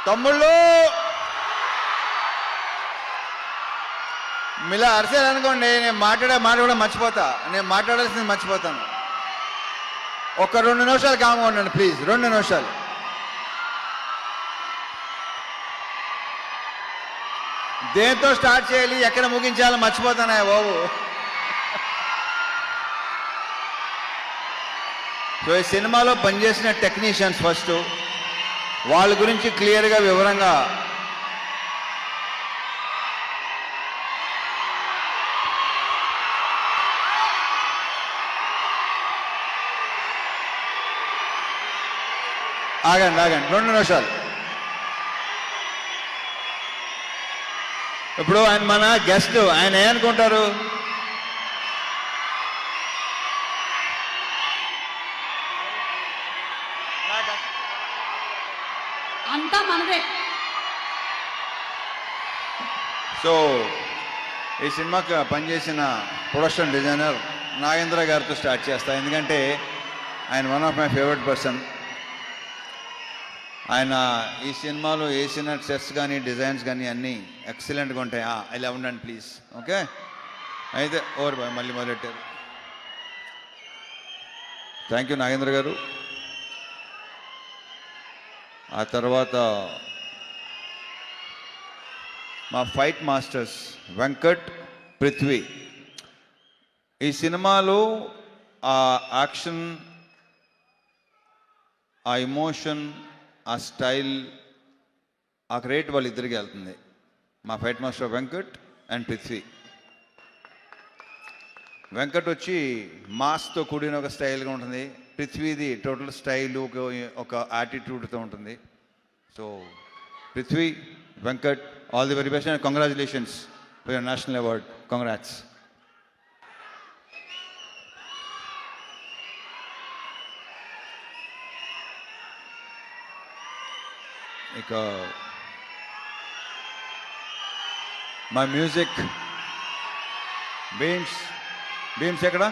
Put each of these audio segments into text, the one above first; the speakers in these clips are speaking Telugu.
తమ్ముళ్ళు మీలా అరిసారనుకోండి, నేను మాట కూడా మర్చిపోతా. నేను మాట్లాడాల్సింది మర్చిపోతాను. ఒక 2 నిమిషాలు కామ్గా ఉండండి ప్లీజ్. 2 నిమిషాలు. దేంతో స్టార్ట్ చేయాలి, ఎక్కడ ముగించాలో మర్చిపోతానా బాబు. సో ఈ సినిమాలో పనిచేసిన టెక్నీషియన్స్ ఫస్ట్, వాళ్ళ గురించి క్లియర్గా వివరంగా ఆగండి 2 నిమిషాలు. ఇప్పుడు ఆయన మన గెస్ట్, ఆయన ఏమనుకుంటారు? అంతా మనదే. సో ఈ సినిమాకి పనిచేసిన ప్రొడక్షన్ డిజైనర్ నాగేంద్ర గారితో స్టార్ట్ చేస్తా, ఎందుకంటే ఆయన one of my favourite person. ఆయన ఈ సినిమాలో వేసిన సెట్స్ కానీ డిజైన్స్ కానీ అన్నీ ఎక్సలెంట్గా ఉంటాయి. ఇలా ఉండండి ప్లీజ్. ఓకే, అయితే ఓవర్ బాయ్, మళ్ళీ మొదలెట్టారు. థ్యాంక్ యూ నాగేంద్ర గారు. ఆ తర్వాత మా ఫైట్ మాస్టర్స్ వెంకట్, పృథ్వీ. ఈ సినిమాలో ఆ యాక్షన్, ఆ ఎమోషన్, ఆ స్టైల్, ఆ క్రియేట్ వాళ్ళిద్దరికి వెళ్తుంది. మా fight master Venkat and Prithvi. Venkat వచ్చి మాస్తో కూడిన ఒక స్టైల్గా ఉంటుంది. పృథ్వీది టోటల్ స్టైలు, ఒక యాటిట్యూడ్తో ఉంటుంది. So Prithvi, Venkat, all the very best and congratulations for your national award. Congrats. ఇక మా మ్యూజిక్ బీమ్స్ ఎక్కడ?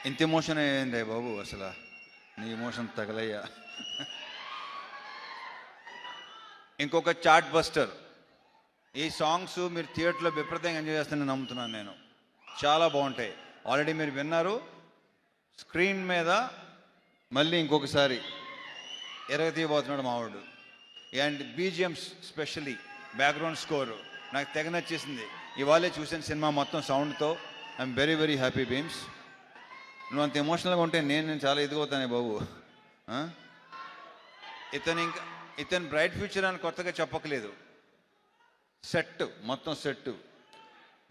ఇంత ఎమోషన్ అయ్యింది బాబు, అసలు నీ ఎమోషన్ తగలయ్యా. ఇంకొక చార్ట్ బస్టర్. ఈ సాంగ్స్ మీరు థియేటర్లో విపరీతంగా ఎంజాయ్ చేస్తానని నమ్ముతున్నాను నేను. చాలా బాగుంటాయి. ఆల్రెడీ మీరు విన్నారు. స్క్రీన్ మీద మళ్ళీ ఇంకొకసారి ఎరగతీయబోతున్నాడు మావాడు. And BGMs, specially background score నాకు తెగ నచ్చేసింది. ఇవాళే చూసిన సినిమా మొత్తం సౌండ్తో. I'm very very happy Bheems. నువ్వు అంత ఎమోషనల్గా ఉంటే నేను చాలా ఎదిగవుతానే బాబు. ఇతను బ్రైట్ ఫ్యూచర్ అని కొత్తగా చెప్పకలేదు. సెట్, మొత్తం సెట్.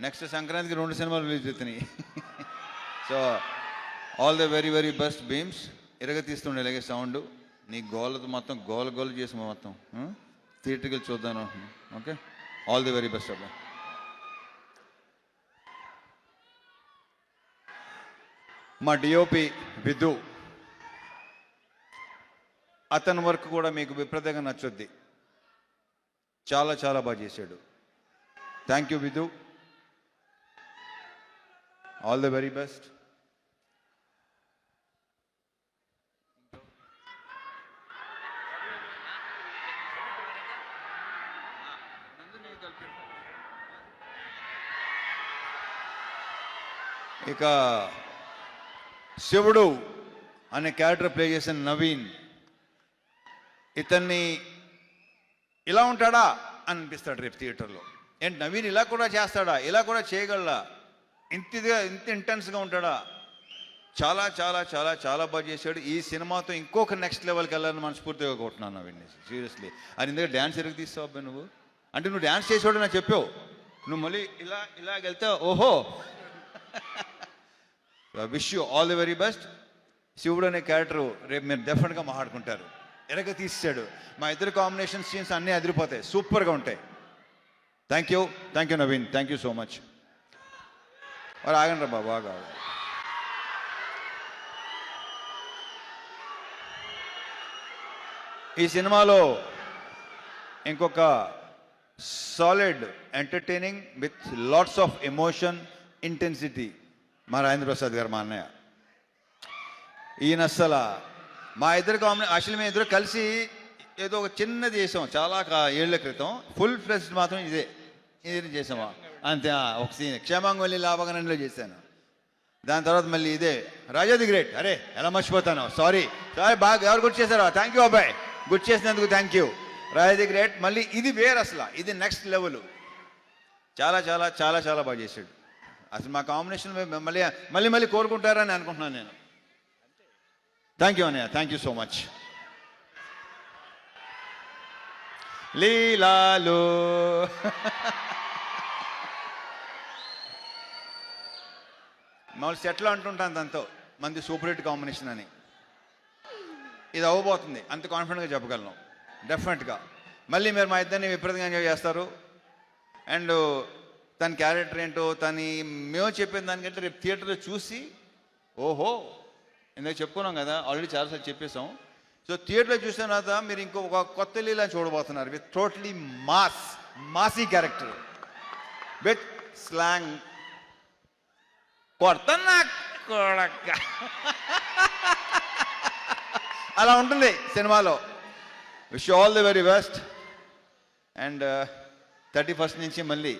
నెక్స్ట్ సంక్రాంతికి 2 సినిమాలు రిలీజ్ అవుతున్నాయి. So all the very very best Bheems. ఎరగతీస్తుండే ఇలాగే సౌండ్. నీ గోలతో మొత్తం గోల చేసి మొత్తం థియేటర్కి వెళ్ళి చూద్దాను. Okay, all the very best అబ్బా. మా డిఓపి విధు, అతని వర్క్ కూడా మీకు విపరీతంగా నచ్చుద్ది. చాలా చాలా బాగా చేశాడు. Thank you Vidhu, all the very best. ఇక శివుడు అనే క్యారెక్టర్ ప్లే చేసిన నవీన్. ఇతన్ని ఇలా ఉంటాడా అని అనిపిస్తాడు రేపు థియేటర్లో. ఏంటి నవీన్ ఇలా కూడా చేస్తాడా, ఇలా కూడా చేయగలడా, ఇంత ఇంటెన్స్గా ఉంటాడా? చాలా చాలా చాలా చాలా బాగా చేశాడు. ఈ సినిమాతో ఇంకొక నెక్స్ట్ లెవెల్కి వెళ్ళాలని మనస్ఫూర్తిగా కొట్టున్నాను నవీన్. సీరియస్లీ. అది ఇందులో డ్యాన్స్ ఎరుగు తీస్తావు అబ్బాయి నువ్వు. అంటే నువ్వు డ్యాన్స్ చేసేవాడు నాకు చెప్పావు. నువ్వు మళ్ళీ ఇలా వెళ్తావు. ఓహో, wish you all the very best. శివుడు అనే క్యారెక్టర్ రేపు మీరు డెఫినెట్గా మాట్లాడుకుంటారు. ఎరగ తీసాడు. మా ఇద్దరు కాంబినేషన్ సీన్స్ అన్నీ అదిరిపోతాయి, సూపర్గా ఉంటాయి. Thank you Naveen, thank you so much. మరి ఆగండి రా బాబు, బాగా ఈ సినిమాలో ఇంకొక solid entertaining with lots of emotion, intensity మా రాజేంద్ర ప్రసాద్ గారు, మా అన్నయ్య. ఈయన అస్సలు మా ఇద్దరు యాక్చువల్లీ మేము ఇద్దరు కలిసి ఏదో ఒక చిన్నది చేసాం చాలా ఏళ్ల క్రితం. ఫుల్ ఫ్లెజ్డ్ మాత్రం ఇది చేసామా అంతే. ఒక సీన్ క్షేమాంగొల్లి లాభగనంలో చేశాను. దాని తర్వాత మళ్ళీ ఇదే రాజాది గ్రేట్. అరే ఎలా మర్చిపోతాను, సారీ బాగా ఎవరు గుర్తు చేశారో థ్యాంక్ యూ అబ్బాయి, గుర్తు చేసినందుకు థ్యాంక్ యూ. రాజాది గ్రేట్. మళ్ళీ ఇది వేరు, అసలు ఇది నెక్స్ట్ లెవెల్. చాలా చాలా చాలా చాలా బాగా చేశాడు. అసలు మా కాంబినేషన్ మళ్ళీ మళ్ళీ మళ్ళీ కోరుకుంటారని అనుకుంటున్నాను నేను. థ్యాంక్ యూ అన్నయ్య, థ్యాంక్ యూ సో మచ్. లీలాలు మామూలు సెట్లో అంటుంటాను దాంతో మంది సూపర్ హిట్ కాంబినేషన్ అని. ఇది అవ్వబోతుంది, అంత కాన్ఫిడెంట్గా చెప్పగలను డెఫినెట్గా. మళ్ళీ మీరు మా ఇద్దరిని విపరీతంగా ఎంజాయ్ చేస్తారు. అండ్ తన క్యారెక్టర్ ఏంటో మేము చెప్పిన దానికంటే రేపు థియేటర్లో చూసి ఓహో ఇందాక చెప్పుకున్నాం కదా, ఆల్రెడీ చాలాసార్లు చెప్పేసాం. సో థియేటర్లో చూసిన తర్వాత మీరు ఒక కొత్త లీలా చూడబోతున్నారు with totally massy character with slang. కొడతన్నా కొడక అలా ఉంటుంది సినిమాలో. Wish all the very best. And 31st నుంచి మళ్ళీ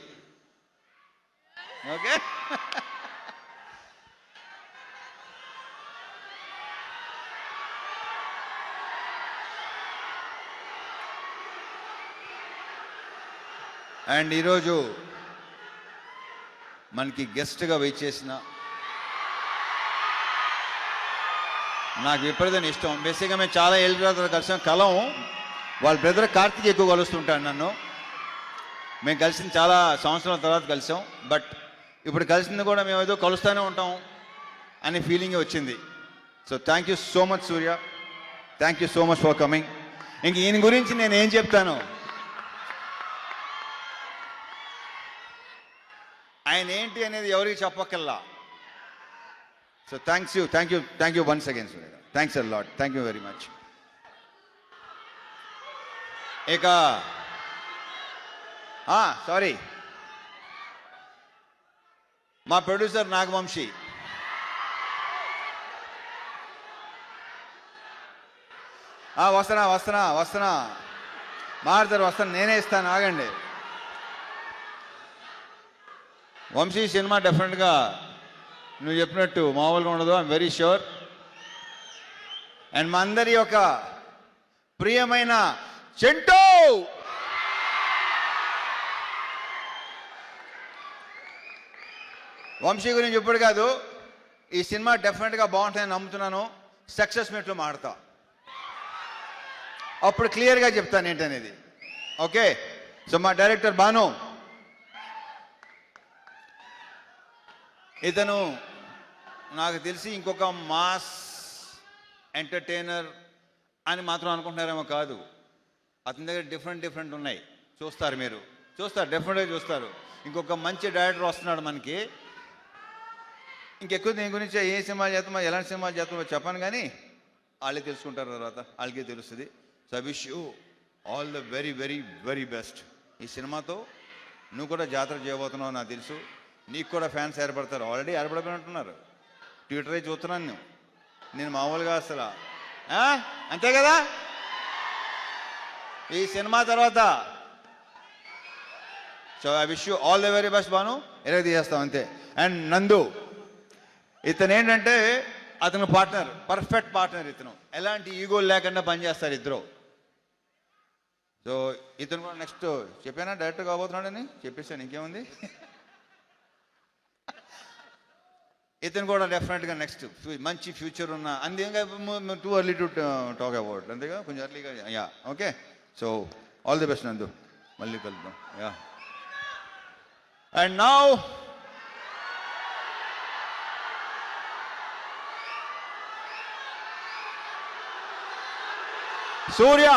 ఓకే. అండ్ ఈరోజు మనకి గెస్ట్గా వెయిట్ చేసిన నాకు విపరీతం ఇష్టం. బేసిక్గా మేము చాలా ఏళ్ళ తర్వాత కలిసాం. కలం వాళ్ళ బ్రదర్ కార్తీక్ ఎక్కువ కలుస్తుంటాడు నన్ను. మేము కలిసిన చాలా సంవత్సరాల తర్వాత కలిసాం. బట్ ఇప్పుడు కలిసింది కూడా మేము ఏదో కలుస్తూనే ఉంటాం అనే ఫీలింగ్ వచ్చింది. So thank you so much Surya, thank you so much for coming. ఇంక ఈయన గురించి నేను ఏం చెప్తాను, ఆయన ఏంటి అనేది ఎవరికి చెప్పక్కల్లా. So thank you once again Surya. Thanks a lot, thank you very much. ఇక సారీ, మా ప్రొడ్యూసర్ నాగవంశీ. వస్తున్నా మారుతారు, వస్తాను, నేనే ఇస్తాను, ఆగండి. వంశీ సినిమా డెఫినెట్గా నువ్వు చెప్పినట్టు మామూలుగా ఉండదు, ఐఎమ్ వెరీ ష్యూర్. అండ్ మా అందరి యొక్క ప్రియమైన చెంటూ వంశీ గురించి ఇప్పుడు కాదు, ఈ సినిమా డెఫినెట్గా బాగుంటుందని నమ్ముతున్నాను. సక్సెస్ మీట్లో మాడతా, అప్పుడు క్లియర్గా చెప్తాను ఏంటనేది. ఓకే. సో మా డైరెక్టర్ భాను, ఇతను నాకు తెలిసి ఇంకొక మాస్ ఎంటర్టైనర్ అని మాత్రం అనుకుంటున్నారేమో కాదు. అతని దగ్గర డిఫరెంట్ ఉన్నాయి, చూస్తారు, మీరు చూస్తారు, డెఫినెట్గా చూస్తారు. ఇంకొక మంచి డైరెక్టర్ వస్తున్నాడు మనకి. ఇంకెక్కువ దీని గురించి ఏ సినిమా చేస్తామో ఎలాంటి సినిమా చేస్తామో చెప్పాను, కానీ వాళ్ళే తెలుసుకుంటారు, తర్వాత వాళ్ళకే తెలుస్తుంది. So I wish you all the very very very best. ఈ సినిమాతో నువ్వు కూడా జాతర చేయబోతున్నావు నాకు తెలుసు. నీకు కూడా ఫ్యాన్స్ ఏర్పడతారు, ఆల్రెడీ ఏర్పడిపోయినట్టున్నారు. ట్విట్టరే చూస్తున్నాను నేను మామూలుగా అసలు. అంతే కదా. ఈ సినిమా తర్వాత so I wish you all the very best Banu. ఎలాగ తీసేస్తాం అంతే. అండ్ నందు, ఇతను ఏంటంటే అతను పార్ట్నర్, పర్ఫెక్ట్ పార్ట్నర్. ఇతను ఎలాంటి ఈగోలు లేకుండా పనిచేస్తారు ఇద్దరు. సో ఇతను కూడా నెక్స్ట్ చెప్పానా డైరెక్టర్ కాబోతున్నాడని చెప్పేసాను, ఇంకేముంది. ఇతను కూడా డెఫినెట్గా నెక్స్ట్ మంచి ఫ్యూచర్ ఉన్న, అంతేగా too early to talk about, అంతేగా కొంచెం ఎర్లీగా. Yeah okay. So all the best నందు, మళ్ళీ కలుద్దాం. యా. And now Surya.